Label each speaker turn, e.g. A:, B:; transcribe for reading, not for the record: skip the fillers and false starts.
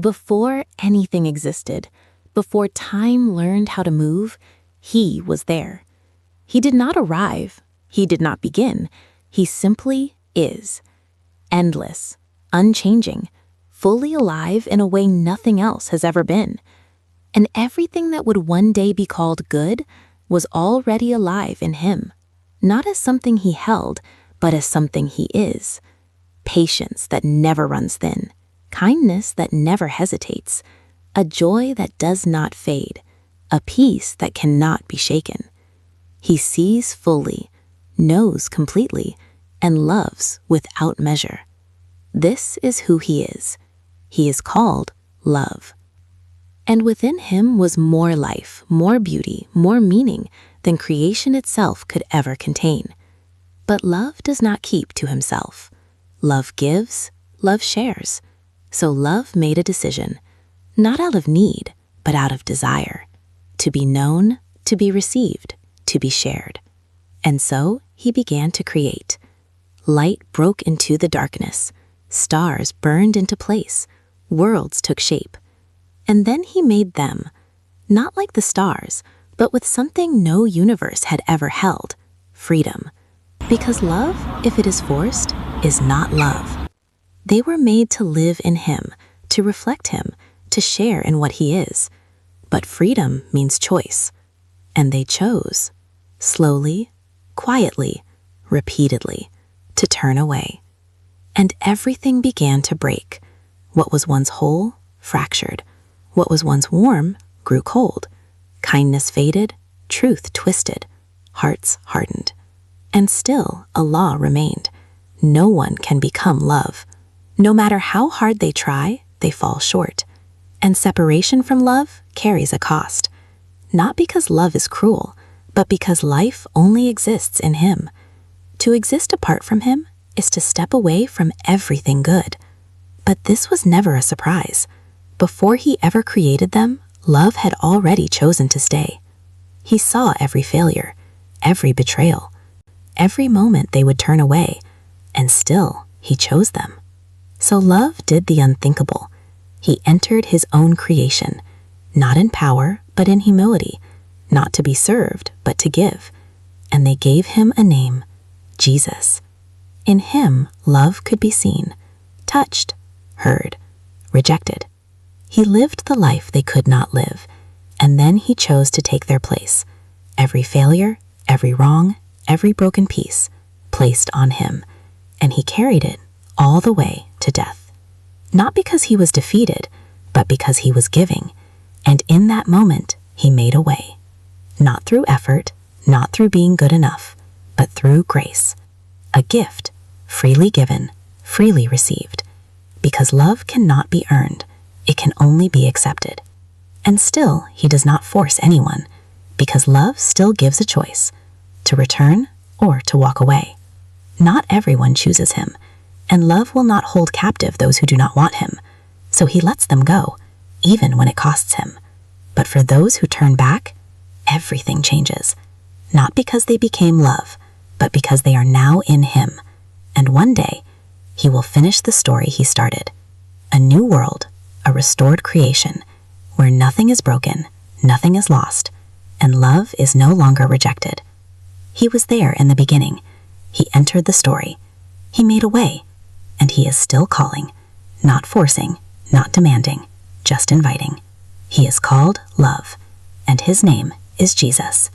A: Before anything existed, before time learned how to move, he was there. He did not arrive. He did not begin. He simply is. Endless, unchanging, fully alive in a way nothing else has ever been. And everything that would one day be called good was already alive in him, not as something he held, but as something he is. Patience that never runs thin, kindness that never hesitates, a joy that does not fade, a peace that cannot be shaken. He sees fully, knows completely, and loves without measure. This is who he is. He is called love. And within him was more life, more beauty, more meaning than creation itself could ever contain. But love does not keep to himself. Love gives, love shares. So love made a decision, not out of need, but out of desire, to be known, to be received, to be shared. And so he began to create. Light broke into the darkness. Stars burned into place. Worlds took shape. And then he made them, not like the stars, but with something no universe had ever held, freedom. Because love, if it is forced, is not love. They were made to live in him, to reflect him, to share in what he is. But freedom means choice. And they chose, slowly, quietly, repeatedly, to turn away. And everything began to break. What was once whole, fractured. What was once warm grew cold. Kindness faded, truth twisted, hearts hardened. And still a law remained. No one can become love. No matter how hard they try, they fall short. And separation from love carries a cost. Not because love is cruel, but because life only exists in him. To exist apart from him is to step away from everything good. But this was never a surprise. Before he ever created them, love had already chosen to stay. He saw every failure, every betrayal, every moment they would turn away, and still he chose them. So love did the unthinkable. He entered his own creation, not in power, but in humility, not to be served, but to give. And they gave him a name, Jesus. In him, love could be seen, touched, heard, rejected. He lived the life they could not live, and then he chose to take their place. Every failure, every wrong, every broken piece, placed on him, and he carried it all the way to death. Not because he was defeated, but because he was giving, and in that moment, he made a way. Not through effort, not through being good enough, but through grace. A gift, freely given, freely received. Because love cannot be earned, it can only be accepted. And still, he does not force anyone, because love still gives a choice, to return or to walk away. Not everyone chooses him, and love will not hold captive those who do not want him, so he lets them go, even when it costs him. But for those who turn back, everything changes, not because they became love, but because they are now in him, and one day, he will finish the story he started. A new world, a restored creation, where nothing is broken, nothing is lost, and love is no longer rejected. He was there in the beginning. He entered the story. He made a way, and he is still calling, not forcing, not demanding, just inviting. He is called love, and his name is Jesus.